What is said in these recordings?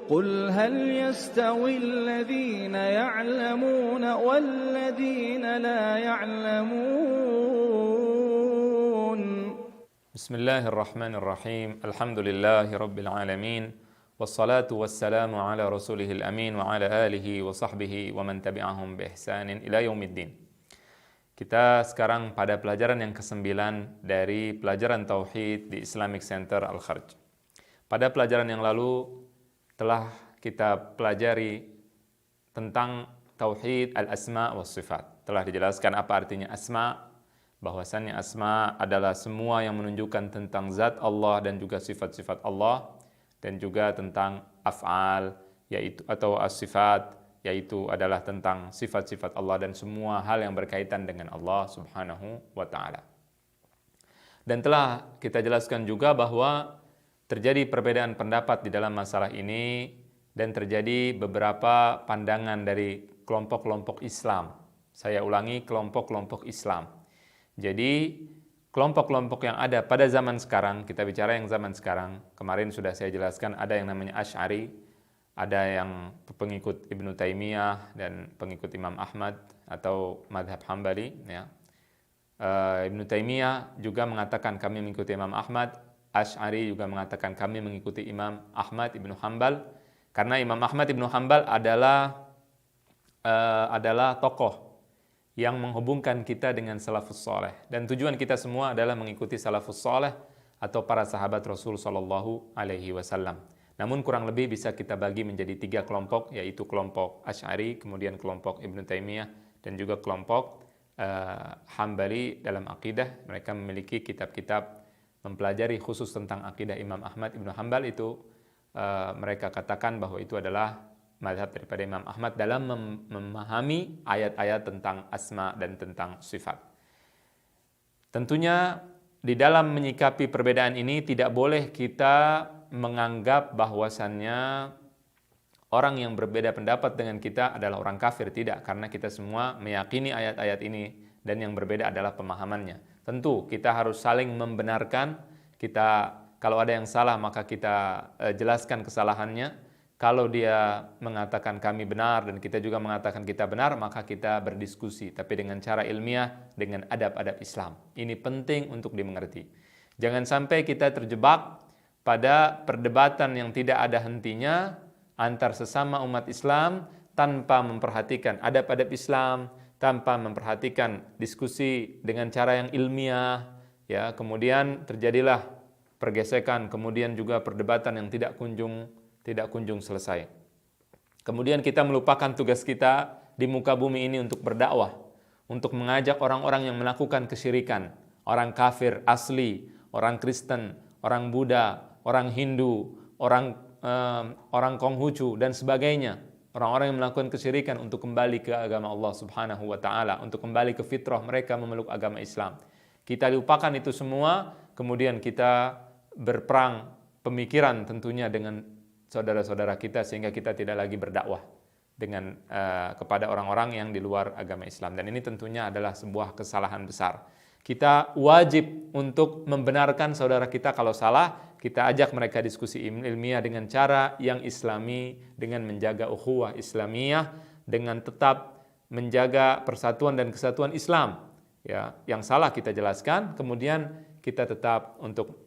قل هل يستوي الذين يعلمون والذين لا يعلمون. بسم الله الرحمن الرحيم. الحمد لله رب العالمين والصلاة والسلام على رسوله الأمين وعلى آله وصحبه ومن تبعهم بإحسان إلى يوم الدين. Kita sekarang pada pelajaran yang ke-9 dari pelajaran Tauhid di Islamic Center Al-Kharj. Pada pelajaran yang lalu telah kita pelajari tentang Tauhid Al-Asma wa Sifat. Telah dijelaskan apa artinya asma, bahwasannya asma adalah semua yang menunjukkan tentang zat Allah dan juga sifat-sifat Allah, dan juga tentang af'al yaitu atau as-sifat, yaitu adalah tentang sifat-sifat Allah dan semua hal yang berkaitan dengan Allah Subhanahu wa taala. Dan telah kita jelaskan juga bahwa terjadi perbedaan pendapat di dalam masalah ini dan terjadi beberapa pandangan dari kelompok-kelompok Islam. Saya ulangi, kelompok-kelompok Islam. Jadi kelompok-kelompok yang ada pada zaman sekarang, kita bicara yang zaman sekarang, kemarin sudah saya jelaskan ada yang namanya Asy'ari, ada yang pengikut Ibnu Taimiyah dan pengikut Imam Ahmad atau madhab Hambali. Ya. Ibnu Taimiyah juga mengatakan kami mengikuti Imam Ahmad, Asy'ari juga mengatakan kami mengikuti Imam Ahmad Ibnu Hanbal, karena Imam Ahmad Ibnu Hanbal adalah tokoh yang menghubungkan kita dengan salafus saleh, dan tujuan kita semua adalah mengikuti salafus saleh atau para sahabat Rasul sallallahu alaihi wasallam. Namun kurang lebih bisa kita bagi menjadi 3 kelompok, yaitu kelompok Asy'ari, kemudian kelompok Ibnu Taimiyah, dan juga kelompok Hambali dalam akidah. Mereka memiliki kitab-kitab mempelajari khusus tentang akidah Imam Ahmad Ibnu Hanbal itu. Mereka katakan bahwa itu adalah mazhab daripada Imam Ahmad dalam memahami ayat-ayat tentang asma dan tentang sifat. Tentunya di dalam menyikapi perbedaan ini tidak boleh kita menganggap bahwasannya orang yang berbeda pendapat dengan kita adalah orang kafir. Tidak, karena kita semua meyakini ayat-ayat ini dan yang berbeda adalah pemahamannya. Tentu kita harus saling membenarkan. Kalau ada yang salah maka kita jelaskan kesalahannya. Kalau dia mengatakan kami benar dan kita juga mengatakan kita benar, maka kita berdiskusi, tapi dengan cara ilmiah, dengan adab-adab Islam. Ini penting untuk dimengerti. Jangan sampai kita terjebak pada perdebatan yang tidak ada hentinya antar sesama umat Islam tanpa memperhatikan adab-adab Islam, tanpa memperhatikan diskusi dengan cara yang ilmiah, ya, kemudian terjadilah pergesekan, kemudian juga perdebatan yang tidak kunjung selesai. Kemudian kita melupakan tugas kita di muka bumi ini untuk berdakwah, untuk mengajak orang-orang yang melakukan kesyirikan, orang kafir asli, orang Kristen, orang Buddha, orang Hindu, orang Konghucu dan sebagainya. Orang-orang yang melakukan kesyirikan untuk kembali ke agama Allah Subhanahu wa taala, untuk kembali ke fitrah mereka memeluk agama Islam. Kita lupakan itu semua, kemudian kita berperang pemikiran tentunya dengan saudara-saudara kita sehingga kita tidak lagi berdakwah dengan kepada orang-orang yang di luar agama Islam. Dan ini tentunya adalah sebuah kesalahan besar. Kita wajib untuk membenarkan saudara kita kalau salah. Kita ajak mereka diskusi ilmiah dengan cara yang islami, dengan menjaga ukhuwah Islamiyah, dengan tetap menjaga persatuan dan kesatuan Islam. Ya, yang salah kita jelaskan, kemudian kita tetap untuk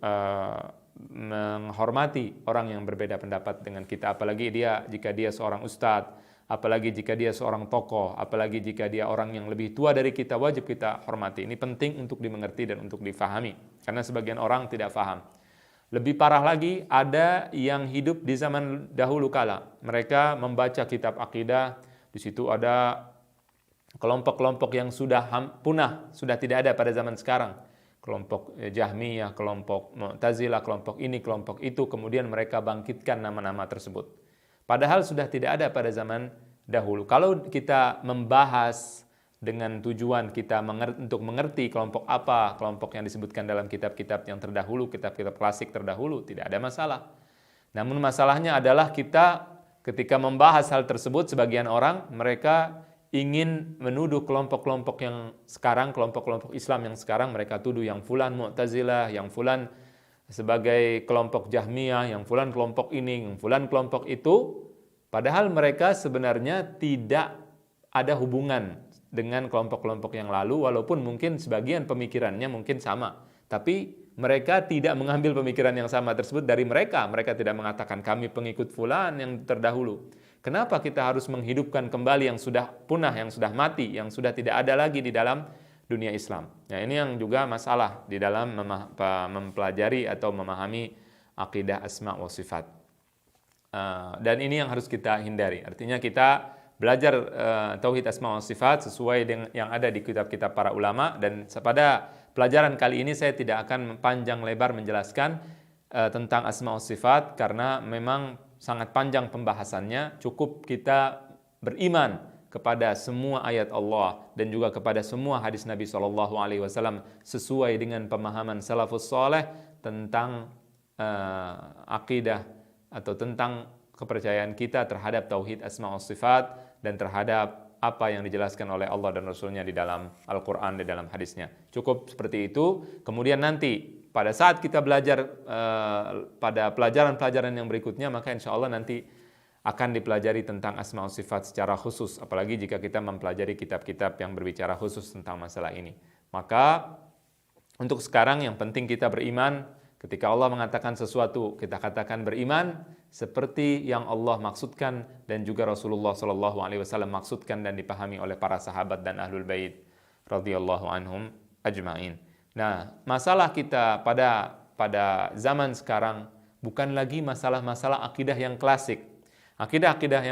menghormati orang yang berbeda pendapat dengan kita, apalagi jika dia seorang ustadz, apalagi jika dia seorang tokoh, apalagi jika dia orang yang lebih tua dari kita, wajib kita hormati. Ini penting untuk dimengerti dan untuk difahami, karena sebagian orang tidak faham. Lebih parah lagi, ada yang hidup di zaman dahulu kala. Mereka membaca kitab akidah, di situ ada kelompok-kelompok yang sudah punah, sudah tidak ada pada zaman sekarang. Kelompok Jahmiyah, kelompok Mu'tazilah, kelompok ini, kelompok itu, kemudian mereka bangkitkan nama-nama tersebut. Padahal sudah tidak ada pada zaman dahulu. Kalau kita membahas dengan tujuan kita untuk mengerti kelompok apa, kelompok yang disebutkan dalam kitab-kitab yang terdahulu, kitab-kitab klasik terdahulu, tidak ada masalah. Namun masalahnya adalah kita ketika membahas hal tersebut, sebagian orang mereka ingin menuduh kelompok-kelompok yang sekarang, kelompok-kelompok Islam yang sekarang, mereka tuduh yang fulan Mu'tazilah, yang fulan sebagai kelompok Jahmiyah, yang fulan kelompok ini, yang fulan kelompok itu, padahal mereka sebenarnya tidak ada hubungan dengan kelompok-kelompok yang lalu, walaupun mungkin sebagian pemikirannya mungkin sama. Tapi mereka tidak mengambil pemikiran yang sama tersebut dari mereka. Mereka tidak mengatakan kami pengikut fulan yang terdahulu. Kenapa kita harus menghidupkan kembali yang sudah punah, yang sudah mati, yang sudah tidak ada lagi di dalam dunia Islam? Nah, ini yang juga masalah di dalam mempelajari atau memahami akidah asma wa sifat. Dan ini yang harus kita hindari. Artinya kita belajar tauhid asma wa sifat sesuai dengan yang ada di kitab-kitab para ulama, dan pada pelajaran kali ini saya tidak akan panjang lebar menjelaskan tentang asma wa sifat karena memang sangat panjang pembahasannya. Cukup kita beriman kepada semua ayat Allah dan juga kepada semua hadis Nabi SAW sesuai dengan pemahaman salafus saleh tentang akidah atau tentang kepercayaan kita terhadap tauhid asma wa sifat dan terhadap apa yang dijelaskan oleh Allah dan Rasulnya di dalam Al-Quran, di dalam hadisnya. Cukup seperti itu. Kemudian nanti pada saat kita belajar pada pelajaran-pelajaran yang berikutnya, maka insya Allah nanti akan dipelajari tentang asma wa sifat secara khusus. Apalagi jika kita mempelajari kitab-kitab yang berbicara khusus tentang masalah ini. Maka untuk sekarang yang penting kita beriman. Ketika Allah mengatakan sesuatu, kita katakan beriman seperti yang Allah maksudkan dan juga Rasulullah SAW maksudkan dan dipahami oleh para sahabat dan ahlul bait radhiyallahu anhum ajma'in. Nah, masalah kita pada zaman sekarang bukan lagi masalah-masalah akidah yang klasik. Akidah-akidah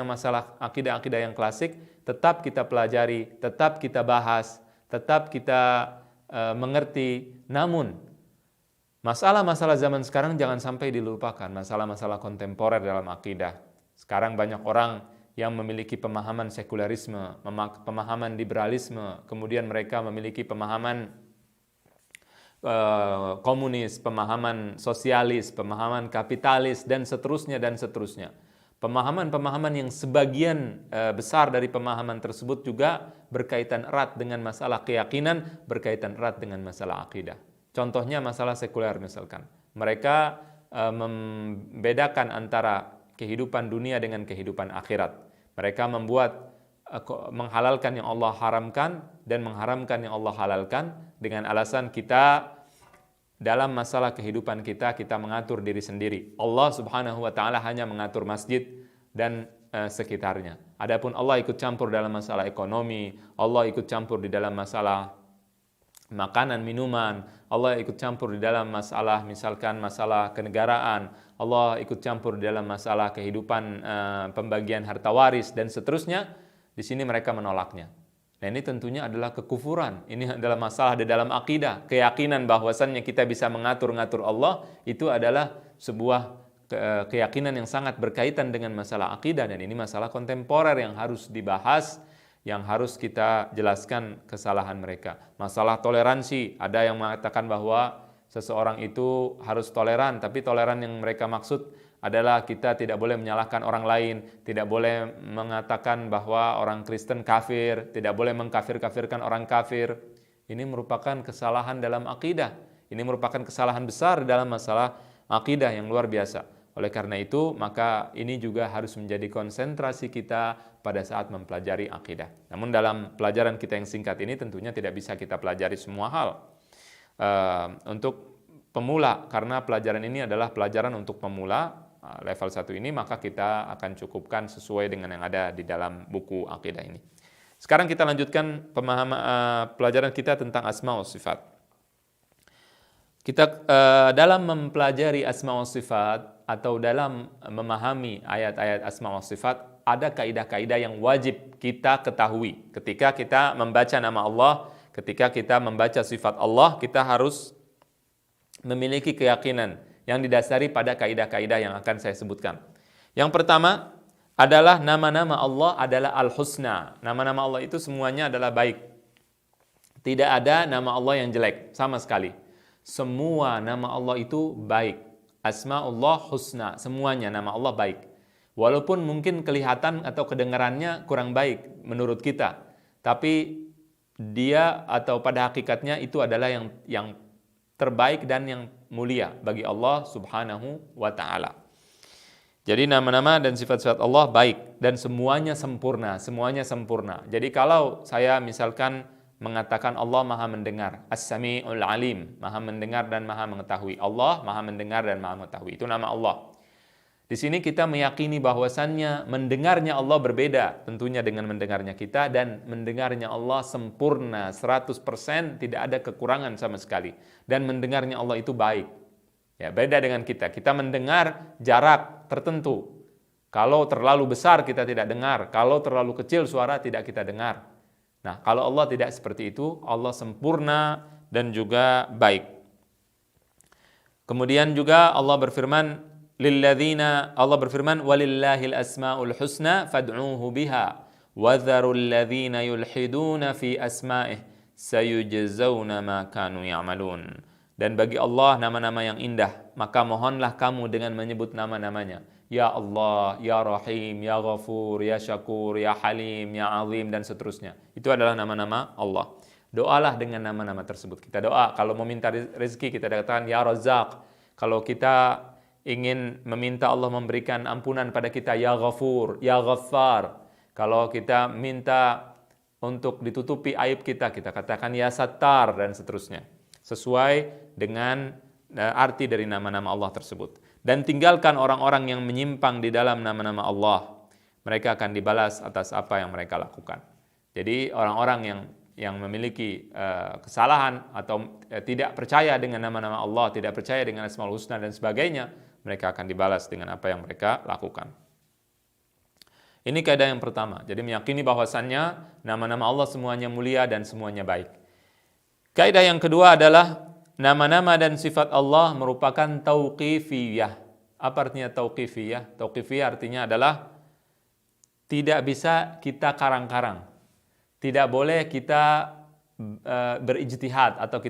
yang klasik tetap kita pelajari, tetap kita bahas, tetap kita mengerti. Namun masalah-masalah zaman sekarang jangan sampai dilupakan, masalah-masalah kontemporer dalam akidah. Sekarang banyak orang yang memiliki pemahaman sekularisme, pemahaman liberalisme, kemudian mereka memiliki pemahaman komunis, pemahaman sosialis, pemahaman kapitalis, dan seterusnya dan seterusnya. Pemahaman-pemahaman yang sebagian besar dari pemahaman tersebut juga berkaitan erat dengan masalah keyakinan, berkaitan erat dengan masalah akidah. Contohnya masalah sekuler misalkan. Mereka membedakan antara kehidupan dunia dengan kehidupan akhirat. Mereka menghalalkan yang Allah haramkan dan mengharamkan yang Allah halalkan dengan alasan kita dalam masalah kehidupan kita mengatur diri sendiri. Allah Subhanahu wa taala hanya mengatur masjid dan sekitarnya. Adapun Allah ikut campur dalam masalah ekonomi, Allah ikut campur di dalam masalah makanan, minuman, Allah ikut campur di dalam masalah misalkan masalah kenegaraan, Allah ikut campur di dalam masalah kehidupan pembagian harta waris dan seterusnya. Di sini mereka menolaknya. Nah, ini tentunya adalah kekufuran. Ini adalah masalah di dalam akidah. Keyakinan bahwasannya kita bisa mengatur-ngatur Allah itu adalah sebuah keyakinan yang sangat berkaitan dengan masalah akidah, dan ini masalah kontemporer yang harus dibahas, yang harus kita jelaskan kesalahan mereka. Masalah toleransi, ada yang mengatakan bahwa seseorang itu harus toleran, tapi toleran yang mereka maksud adalah kita tidak boleh menyalahkan orang lain, tidak boleh mengatakan bahwa orang Kristen kafir, tidak boleh mengkafir-kafirkan orang kafir. Ini merupakan kesalahan dalam akidah. Ini merupakan kesalahan besar dalam masalah akidah yang luar biasa. Oleh karena itu, maka ini juga harus menjadi konsentrasi kita pada saat mempelajari akidah. Namun dalam pelajaran kita yang singkat ini tentunya tidak bisa kita pelajari semua hal. Untuk pemula, karena pelajaran ini adalah pelajaran untuk pemula level 1 ini, maka kita akan cukupkan sesuai dengan yang ada di dalam buku akidah ini. Sekarang kita lanjutkan pemahaman pelajaran kita tentang asma wa sifat. Kita dalam mempelajari asma wa sifat atau dalam memahami ayat-ayat asma wa sifat, ada kaidah-kaidah yang wajib kita ketahui. Ketika kita membaca nama Allah, ketika kita membaca sifat Allah, kita harus memiliki keyakinan yang didasari pada kaidah-kaidah yang akan saya sebutkan. Yang pertama adalah nama-nama Allah adalah Al-Husna. Nama-nama Allah itu semuanya adalah baik. Tidak ada nama Allah yang jelek sama sekali. Semua nama Allah itu baik. Asma'ullah husna, semuanya nama Allah baik. Walaupun mungkin kelihatan atau kedengarannya kurang baik menurut kita, tapi dia atau pada hakikatnya itu adalah yang terbaik dan yang mulia bagi Allah Subhanahu wa taala. Jadi nama-nama dan sifat-sifat Allah baik dan semuanya sempurna, semuanya sempurna. Jadi kalau saya misalkan mengatakan Allah Maha mendengar, As-Sami'ul Alim, Maha mendengar dan Maha mengetahui. Allah Maha mendengar dan Maha mengetahui. Itu nama Allah. Di sini kita meyakini bahwasannya mendengarnya Allah berbeda tentunya dengan mendengarnya kita, dan mendengarnya Allah sempurna 100%, tidak ada kekurangan sama sekali. Dan mendengarnya Allah itu baik. Ya, beda dengan kita. Kita mendengar jarak tertentu. Kalau terlalu besar kita tidak dengar, kalau terlalu kecil suara tidak kita dengar. Nah, kalau Allah tidak seperti itu, Allah sempurna dan juga baik. Kemudian juga Allah berfirman, Allah berfirman, walillahil asmaul husna fad'uuhu biha wadharul ladzina yulhiduna fi asma'ih sayujzauna ma kanu ya'malun. Dan bagi Allah nama-nama yang indah, maka mohonlah kamu dengan menyebut nama-namanya. Ya Allah, Ya Rahim, Ya Ghafur, Ya Syakur, Ya Halim, Ya Azim, dan seterusnya. Itu adalah nama-nama Allah. Doalah dengan nama-nama tersebut. Kita doa, kalau meminta rezeki kita katakan Ya Razzaq. Kalau kita ingin meminta Allah memberikan ampunan pada kita, Ya Ghafur, Ya Ghaffar. Kalau kita minta untuk ditutupi aib kita, kita katakan Ya Sattar, dan seterusnya. Sesuai dengan arti dari nama-nama Allah tersebut. Dan tinggalkan orang-orang yang menyimpang di dalam nama-nama Allah. Mereka akan dibalas atas apa yang mereka lakukan. Jadi orang-orang yang memiliki kesalahan atau tidak percaya dengan nama-nama Allah, tidak percaya dengan Asmaul Husna dan sebagainya, mereka akan dibalas dengan apa yang mereka lakukan. Ini kaidah yang pertama. Jadi meyakini bahwasannya nama-nama Allah semuanya mulia dan semuanya baik. Kaidah yang kedua adalah nama-nama dan sifat Allah merupakan tauqifiyah. Apa artinya tauqifiyah? Tauqifiyah artinya adalah tidak bisa kita karang-karang. Tidak boleh kita berijtihad atau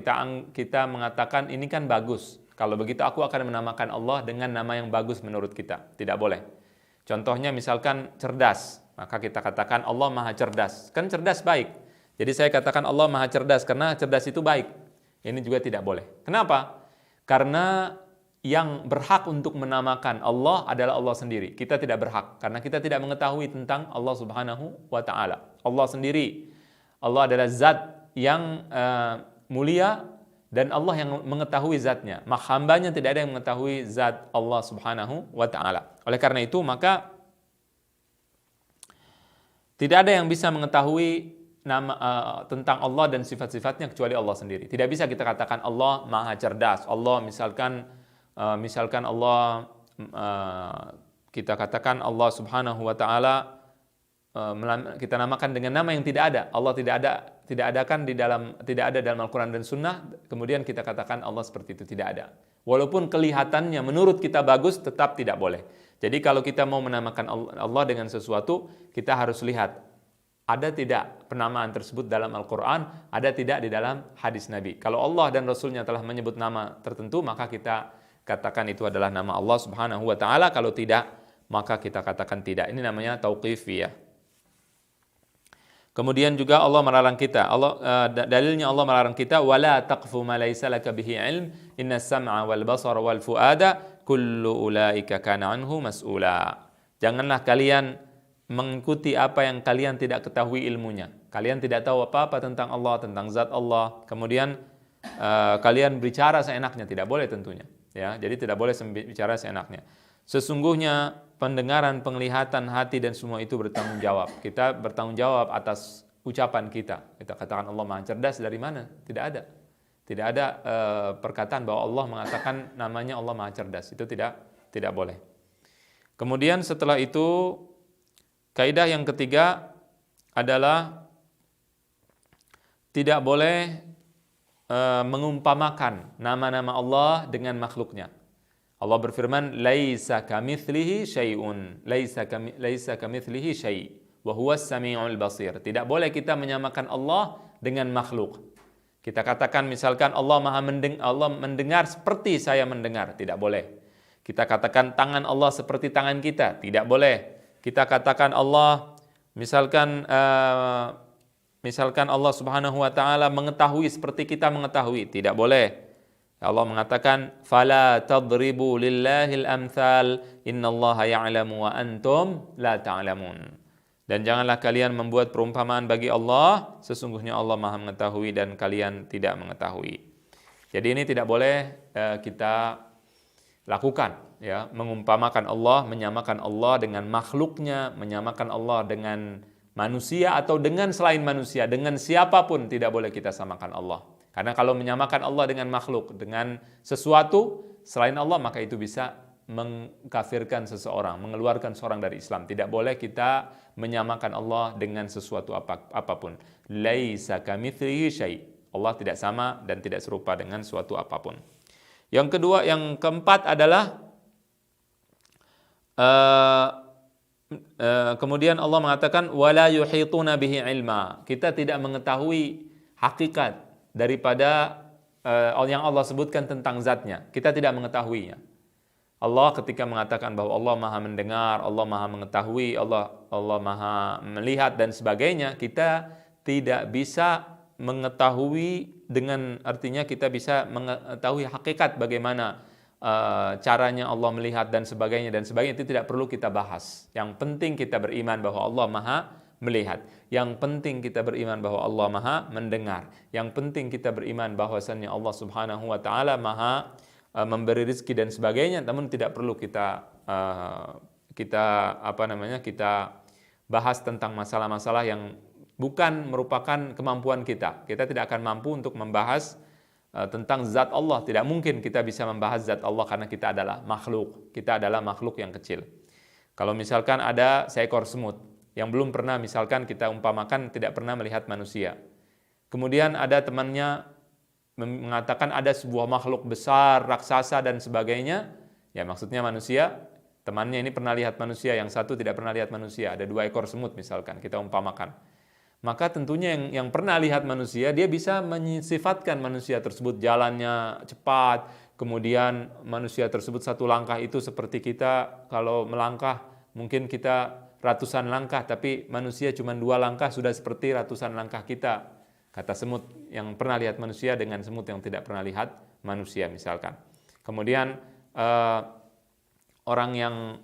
kita mengatakan ini kan bagus. Kalau begitu aku akan menamakan Allah dengan nama yang bagus menurut kita. Tidak boleh. Contohnya misalkan cerdas, maka kita katakan Allah Maha Cerdas. Kan cerdas baik. Jadi saya katakan Allah Maha Cerdas karena cerdas itu baik. Ini juga tidak boleh. Kenapa? Karena yang berhak untuk menamakan Allah adalah Allah sendiri. Kita tidak berhak karena kita tidak mengetahui tentang Allah Subhanahu wa taala. Allah sendiri. Allah adalah zat yang mulia dan Allah yang mengetahui zatnya. Maka hambanya tidak ada yang mengetahui zat Allah Subhanahu wa taala. Oleh karena itu maka tidak ada yang bisa mengetahui tentang Allah dan sifat-sifatnya kecuali Allah sendiri. Tidak bisa kita katakan Allah Maha Cerdas. Allah misalkan Allah kita katakan Allah Subhanahu wa taala kita namakan dengan nama yang tidak ada. Allah tidak ada dalam Al-Qur'an dan Sunnah, kemudian kita katakan Allah seperti itu, tidak ada. Walaupun kelihatannya menurut kita bagus, tetap tidak boleh. Jadi kalau kita mau menamakan Allah dengan sesuatu, kita harus lihat ada tidak penamaan tersebut dalam Al-Qur'an, ada tidak di dalam hadis Nabi. Kalau Allah dan Rasulnya telah menyebut nama tertentu, maka kita katakan itu adalah nama Allah Subhanahu wa taala. Kalau tidak, maka kita katakan tidak. Ini namanya tauqifiyah. Kemudian juga Allah melarang kita. Dalilnya Allah melarang kita, wala taqfu ma laysa laka bihi ilm, innas sam'a wal basara wal fuada kullu ulaika kana anhu mas'ula. Janganlah kalian mengikuti apa yang kalian tidak ketahui ilmunya. Kalian tidak tahu apa-apa tentang Allah, tentang zat Allah. Kemudian kalian bicara seenaknya, tidak boleh tentunya. Ya, jadi tidak boleh bicara seenaknya. Sesungguhnya pendengaran, penglihatan, hati dan semua itu bertanggung jawab. Kita bertanggung jawab atas ucapan kita. Kita katakan Allah Maha Cerdas dari mana? Tidak ada. Tidak ada perkataan bahwa Allah mengatakan namanya Allah Maha Cerdas. Itu tidak boleh. Kemudian setelah itu kaidah yang ketiga adalah tidak boleh mengumpamakan nama-nama Allah dengan makhluknya. Allah berfirman, laisa kamitslihi syai'un, laisa kamitslihi syai' wa huwas samiul basir. Tidak boleh kita menyamakan Allah dengan makhluk. Kita katakan misalkan Allah mendengar seperti saya mendengar, tidak boleh. Kita katakan tangan Allah seperti tangan kita, tidak boleh. Kita katakan Allah misalkan Allah Subhanahu wa taala mengetahui seperti kita mengetahui, tidak boleh. Allah mengatakan, "Fala tadribu lillahil amthal, innallaha ya'lamu wa antum la ta'lamun." Dan janganlah kalian membuat perumpamaan bagi Allah, sesungguhnya Allah Maha mengetahui dan kalian tidak mengetahui. Jadi ini tidak boleh kita lakukan, ya, mengumpamakan Allah, menyamakan Allah dengan makhluknya, menyamakan Allah dengan manusia atau dengan selain manusia, dengan siapapun tidak boleh kita samakan Allah. Karena kalau menyamakan Allah dengan makhluk, dengan sesuatu selain Allah, maka itu bisa mengkafirkan seseorang, mengeluarkan seorang dari Islam. Tidak boleh kita menyamakan Allah dengan sesuatu apapun. Laisa kamitslihi syai'. Allah tidak sama dan tidak serupa dengan suatu apapun. Yang kedua, yang keempat adalah kemudian Allah mengatakan wala yuhituna bihi ilma. Kita tidak mengetahui hakikat daripada yang Allah sebutkan tentang zatnya. Kita tidak mengetahuinya. Allah ketika mengatakan bahwa Allah Maha mendengar, Allah Maha mengetahui, Allah Maha melihat dan sebagainya, kita tidak bisa mengetahui dengan artinya kita bisa mengetahui hakikat bagaimana caranya Allah melihat dan sebagainya itu tidak perlu kita bahas. Yang penting kita beriman bahwa Allah Maha melihat. Yang penting kita beriman bahwa Allah Maha mendengar. Yang penting kita beriman bahwasannya Allah Subhanahu wa taala Maha memberi rezeki dan sebagainya, namun tidak perlu kita bahas tentang masalah-masalah yang bukan merupakan kemampuan kita. Kita tidak akan mampu untuk membahas tentang zat Allah. Tidak mungkin kita bisa membahas zat Allah karena kita adalah makhluk. Kita adalah makhluk yang kecil. Kalau misalkan ada seekor semut yang belum pernah, misalkan kita umpamakan tidak pernah melihat manusia. Kemudian ada temannya mengatakan ada sebuah makhluk besar, raksasa dan sebagainya. Ya maksudnya manusia. Temannya ini pernah lihat manusia, yang satu tidak pernah lihat manusia. Ada 2 ekor semut misalkan, kita umpamakan. Maka tentunya yang pernah lihat manusia, dia bisa mensifatkan manusia tersebut jalannya cepat, kemudian manusia tersebut satu langkah itu seperti kita kalau melangkah, mungkin kita ratusan langkah, tapi manusia cuma 2 langkah sudah seperti ratusan langkah kita. Kata semut yang pernah lihat manusia dengan semut yang tidak pernah lihat manusia misalkan. Kemudian orang yang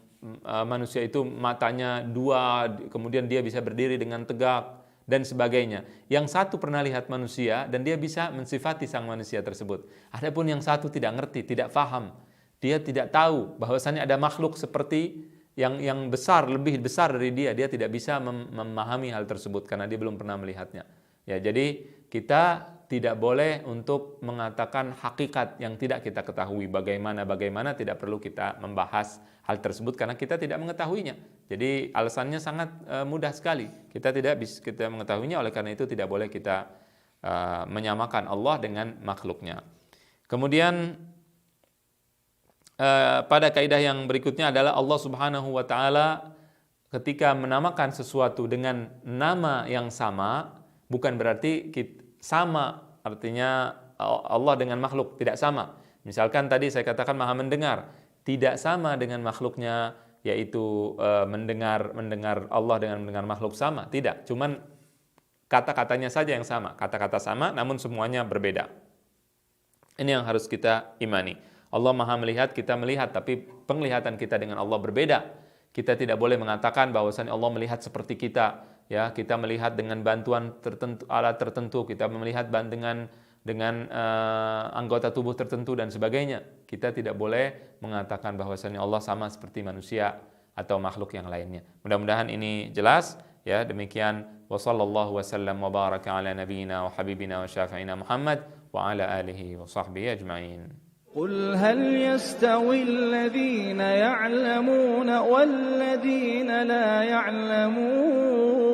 manusia itu matanya 2, kemudian dia bisa berdiri dengan tegak dan sebagainya. Yang satu pernah lihat manusia dan dia bisa mensifati sang manusia tersebut. Adapun yang satu tidak ngerti, tidak paham. Dia tidak tahu bahwasannya ada makhluk seperti yang besar, lebih besar dari dia. Dia tidak bisa memahami hal tersebut karena dia belum pernah melihatnya. Ya, jadi kita tidak boleh untuk mengatakan hakikat yang tidak kita ketahui. Bagaimana tidak perlu kita membahas hal tersebut karena kita tidak mengetahuinya. Jadi alasannya sangat mudah sekali. Kita tidak bisa kita mengetahuinya, oleh karena itu tidak boleh kita menyamakan Allah dengan makhluknya. Kemudian pada kaidah yang berikutnya adalah Allah Subhanahu wa taala ketika menamakan sesuatu dengan nama yang sama, bukan berarti sama, artinya Allah dengan makhluk tidak sama. Misalkan tadi saya katakan Maha mendengar, tidak sama dengan makhluknya, yaitu mendengar Allah dengan mendengar makhluk sama, tidak. Cuman kata-katanya saja yang sama, kata-kata sama namun semuanya berbeda. Ini yang harus kita imani. Allah Maha melihat, kita melihat, tapi penglihatan kita dengan Allah berbeda. Kita tidak boleh mengatakan bahwasanya Allah melihat seperti kita, ya, kita melihat dengan bantuan tertentu, alat tertentu, kita melihat dengan anggota tubuh tertentu dan sebagainya. Kita tidak boleh mengatakan bahwasanya Allah sama seperti manusia atau makhluk yang lainnya. Mudah-mudahan ini jelas, ya. Demikian wa sallallahu wasallam wa baraka ala nabiyyina wa habibina wa syafi'ina Muhammad wa ala alihi wa sahbihi ajma'in. قل هل يستوي الذين يعلمون والذين لا يعلمون